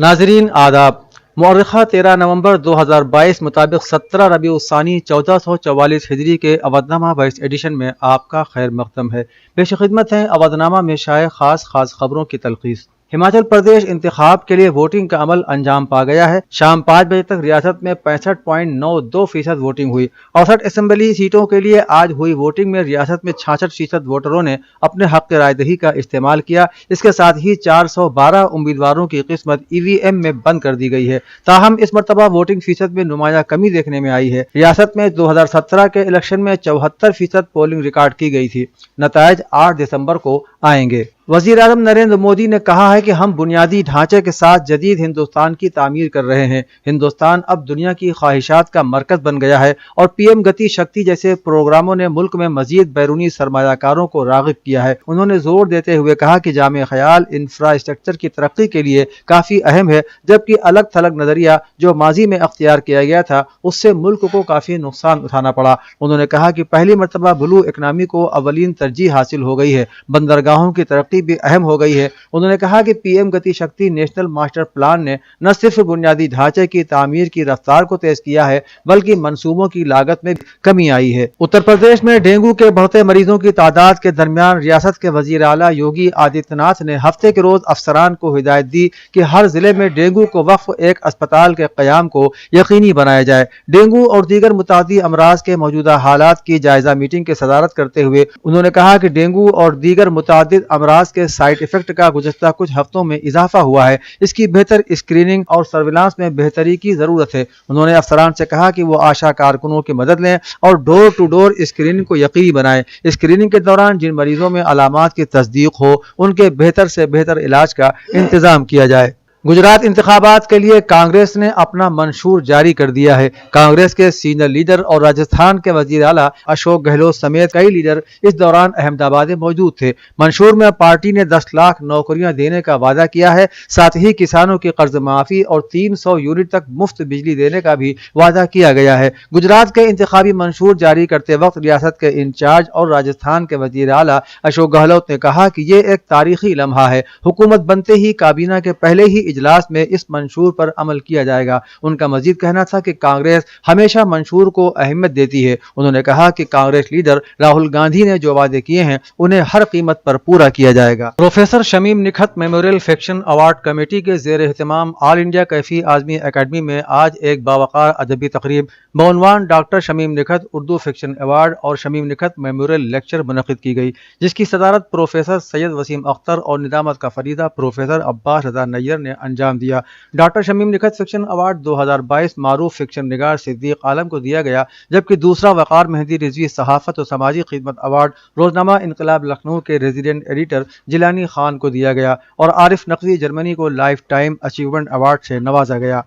नाजरीन आदाब। मौरख़ा 13 नवंबर 2022 मुताबिक 17 रबीउ सानी 1444 हिजरी के अवधनामा वाइस एडिशन में आपका खैर मक़दम है। पेश खिदमत है अवधनामा में शाये खास खबरों की तलखीस। हिमाचल प्रदेश इंतखाब के लिए वोटिंग का अमल अंजाम पा गया है। शाम 5 बजे तक रियासत में 65.92% वोटिंग हुई। 68 असम्बली सीटों के लिए आज हुई वोटिंग में रियासत में 66% वोटरों ने अपने हक रायदही का इस्तेमाल किया। इसके साथ ही 412 उम्मीदवारों की किस्मत EVM में बंद कर दी गई है। ताहम इस मरतबा वोटिंग फीसद में नुमाया कमी देखने में आई है। रियासत में 2017 के इलेक्शन में 74% पोलिंग रिकॉर्ड की गई थी। नतायज 8 दिसंबर को आएंगे। वज़ीर आज़म नरेंद्र मोदी ने कहा है कि हम बुनियादी ढांचे के साथ जदीद हिंदुस्तान की तामीर कर रहे हैं। हिंदुस्तान अब दुनिया की ख्वाहिशात का मरकज बन गया है और PM गति शक्ति जैसे प्रोग्रामों ने मुल्क में मजीद बैरूनी सरमायाकारों को राग़िब किया है। उन्होंने जोर देते हुए कहा कि जामे ख्याल इंफ्रास्ट्रक्चर की तरक्की के लिए काफ़ी अहम है, जबकि अलग थलग नज़रिया जो माजी में अख्तियार किया गया था उससे मुल्क को काफ़ी नुकसान उठाना पड़ा। उन्होंने कहा कि पहली मरतबा ब्लू इकनॉमी को अवलीन तरजीह हासिल हो गई है। बंदरगाहों की तरक्की भी अहम हो गई है। उन्होंने कहा कि PM गति शक्ति नेशनल मास्टर प्लान ने न सिर्फ बुनियादी ढांचे की तामीर की रफ्तार को तेज किया है बल्कि मंसूबों की लागत में कमी आई है। उत्तर प्रदेश में डेंगू के बढ़ते मरीजों की तादाद के दरमियान रियासत के वजीर आला योगी आदित्यनाथ ने हफ्ते के रोज अफसरान को हिदायत दी कि हर जिले में डेंगू को वक्फ एक अस्पताल के क़याम को यकीनी बनाया जाए। डेंगू और दीगर मुतादी अमराज के मौजूदा हालात की जायजा मीटिंग की सदारत करते हुए उन्होंने कहा कि डेंगू और दीगर मुतादिद अमराज के साइड इफेक्ट का गुज़श्ता कुछ हफ्तों में इजाफा हुआ है। इसकी बेहतर स्क्रीनिंग और सर्विलांस में बेहतरी की जरूरत है। उन्होंने अफसरान से कहा कि वो आशा कारकुनों की मदद लें और डोर टू डोर स्क्रीनिंग को यकीनी बनाएं। स्क्रीनिंग के दौरान जिन मरीजों में अलामात की तस्दीक हो उनके बेहतर से बेहतर इलाज का इंतजाम किया जाए। गुजरात इंतखाबात के लिए कांग्रेस ने अपना मंशूर जारी कर दिया है। कांग्रेस के सीनियर लीडर और राजस्थान के वजीर आला अशोक गहलोत समेत कई लीडर इस दौरान अहमदाबाद में मौजूद थे। मंशूर में पार्टी ने 10 लाख नौकरियां देने का वादा किया है। साथ ही किसानों की कर्ज माफी और 300 यूनिट तक मुफ्त बिजली देने का भी वादा किया गया है। गुजरात के इंतखाबी मंशूर जारी करते वक्त रियासत के इंचार्ज और राजस्थान के वजीर आला अशोक गहलोत ने कहा कि ये एक तारीखी लम्हा है। हुकूमत बनते ही काबीना के पहले ही इजलास में इस मंशूर पर अमल किया जाएगा। उनका मजीद कहना था कि कांग्रेस हमेशा मंशूर को अहमियत देती है। उन्होंने कहा कि कांग्रेस लीडर राहुल गांधी ने जो वादे किए हैं उन्हें हर कीमत पर पूरा किया जाएगा। Professor Shamim Nikhat memorial fiction award committee के जेर एहतमाम all India Kaifi Azmi academy में आज एक बावकार अदबी तकरीब बउनवान doctor Shamim Nikhat Urdu fiction award और शमीम निखत मेमोरियल लेक्चर मुनक़िद की गई, जिसकी सदारत प्रोफेसर सैयद वसीम अख्तर और निदामत का फरीदा प्रोफेसर अब्बास रजा नैयर ने अंजाम दिया। Doctor Shamim Nikhat fiction award 2022 मारूफ फिक्शन निगार सिद्दीक आलम को दिया गया, जबकि दूसरा वकार मेहदी रिजवी सहाफत और समाजी खिदमत अवार्ड रोजनामा इनकलाब लखनऊ के रेजिडेंट एडिटर जिलानी खान को दिया गया और आरिफ नकवी जर्मनी को लाइफ टाइम अचीवमेंट अवार्ड से नवाजा गया।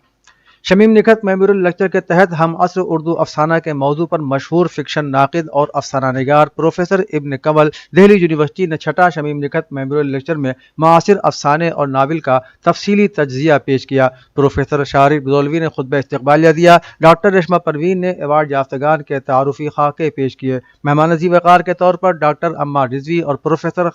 शमीम निखत मेमोरियल लेक्चर के तहत हम असर उर्दू अफसाना के मौजू पर मशहूर फिक्शन नाकिद और अफसाना निगार प्रोफेसर इब्न कमल दिल्ली यूनिवर्सिटी ने छठा शमीम निखत मेमोरियल लेक्चर में मुआसिर अफसाने और नावल का तफसीली तज्जिया पेश किया। प्रोफेसर शारिक बदौलवी ने खुतबा इस्तकबालिया दिया। डॉक्टर रेशमा परवीन ने अवार्ड याफ्तगान के तारुफी खाके पेश किए। मेहमान वक़ार के तौर पर डॉक्टर अम्मा रिजवी और प्रोफेसर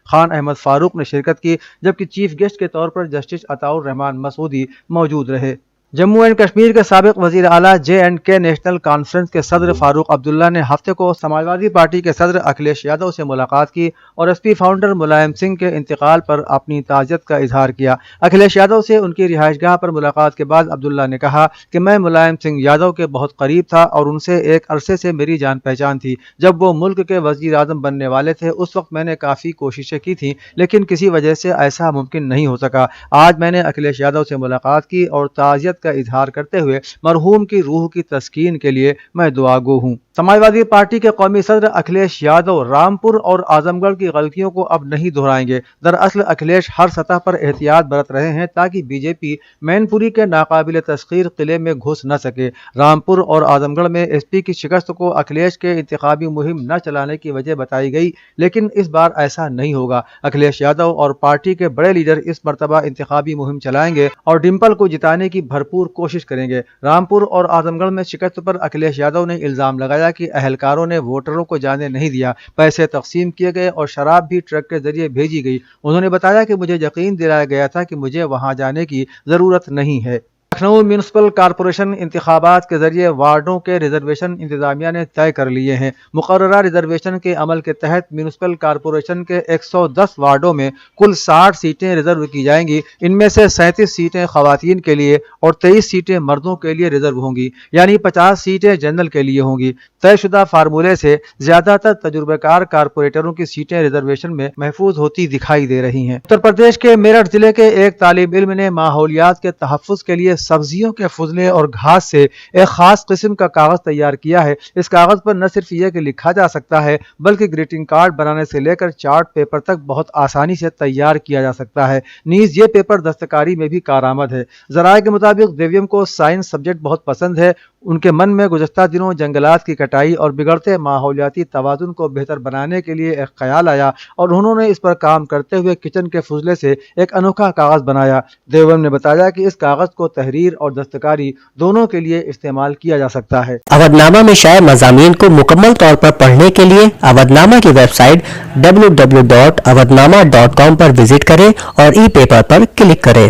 खान अहमद फारूक ने शिरकत की, जबकि चीफ गेस्ट के तौर पर जस्टिस अताउर रहमान मसूदी मौजूद रहे। जम्मू एंड कश्मीर के साबिक वजीर आला J&K नेशनल कॉन्फ्रेंस के सदर फारूक अब्दुल्ला ने हफ्ते को समाजवादी पार्टी के सदर अखिलेश यादव से मुलाकात की और SP फाउंडर मुलायम सिंह के इंतकाल पर अपनी ताज़ियत का इजहार किया। अखिलेश यादव से उनकी रिहाइशगाह पर मुलाकात के बाद अब्दुल्ला ने कहा कि मैं मुलायम सिंह यादव के बहुत करीब था और उनसे एक अरसे से मेरी जान पहचान थी। जब वो मुल्क के वजीर आज़म बनने वाले थे उस वक्त मैंने काफ़ी कोशिशें की थी, लेकिन किसी वजह से ऐसा मुमकिन नहीं हो सका। आज मैंने अखिलेश यादव से मुलाकात की और ताज़ियत का इजहार करते हुए मरहूम की रूह की तस्कीन के लिए मैं दुआगो हूँ। समाजवादी पार्टी के कौमी सदर अखिलेश यादव रामपुर और आजमगढ़ की गलतियों को अब नहीं दोहराएंगे। दरअसल अखिलेश हर सतह पर एहतियात बरत रहे हैं ताकि बीजेपी मैनपुरी के नाकाबिल तस्खीर किले में घुस न सके। रामपुर और आजमगढ़ में SP की शिकस्त को अखिलेश के इंतखाबी मुहिम न चलाने की वजह बताई गई, लेकिन इस बार ऐसा नहीं होगा। अखिलेश यादव और पार्टी के बड़े लीडर इस मरतबा इंतखाबी मुहिम चलाएंगे और डिम्पल को जिताने की भरपूर कोशिश करेंगे। रामपुर और आजमगढ़ में शिकस्त पर अखिलेश यादव ने इल्जाम लगाया بتایا کہ اہلکاروں نے ووٹروں کو جانے نہیں دیا، پیسے تقسیم کیے گئے اور شراب بھی ٹرک کے ذریعے بھیجی گئی۔ انہوں نے بتایا کہ مجھے یقین دلایا گیا تھا کہ مجھے وہاں جانے کی ضرورت نہیں ہے۔ لکھنؤ میونسپل کارپوریشن انتخابات کے ذریعے وارڈوں کے ریزرویشن انتظامیہ نے طے کر لیے ہیں۔ مقررہ ریزرویشن کے عمل کے تحت میونسپل کارپوریشن کے 110 وارڈوں میں کل 60 سیٹیں ریزرو کی جائیں گی۔ ان میں سے 37 سیٹیں خواتین کے لیے اور 23 سیٹیں مردوں کے لیے ریزرو ہوں گی، یعنی 50 سیٹیں جنرل کے لیے ہوں گی۔ طے شدہ فارمولے سے زیادہ تر تجربہ کار کارپوریٹروں کی سیٹیں ریزرویشن میں محفوظ ہوتی دکھائی دے رہی ہیں۔ اتر پردیش کے میرٹھ ضلع کے ایک طالب علم نے ماحولیات کے تحفظ کے لیے سبزیوں کے فضلے اور گھاس سے ایک خاص قسم کا کاغذ تیار کیا ہے۔ اس کاغذ پر نہ صرف یہ کہ لکھا جا سکتا ہے بلکہ گریٹنگ کارڈ بنانے سے لے کر چارٹ پیپر تک بہت آسانی سے تیار کیا جا سکتا ہے۔ نیز یہ پیپر دستکاری میں بھی کارآمد ہے۔ ذرائع کے مطابق دیویم کو سائنس سبجیکٹ بہت پسند ہے۔ ان کے من میں گزشتہ دنوں جنگلات کی کٹائی اور بگڑتے ماحولیاتی توازن کو بہتر بنانے کے لیے ایک خیال آیا اور انہوں نے اس پر کام کرتے ہوئے کچن کے فضلے سے ایک انوکھا کاغذ بنایا۔ دیویم نے بتایا کہ اس کاغذ کو تحریر اور دستکاری دونوں کے لیے استعمال کیا جا سکتا ہے۔ اودھ نامہ میں شائع مضامین کو مکمل طور پر پڑھنے کے لیے اودھ نامہ کی ویب سائٹ www.awadhnama.com پر وزٹ کریں اور ای پیپر پر کلک کریں۔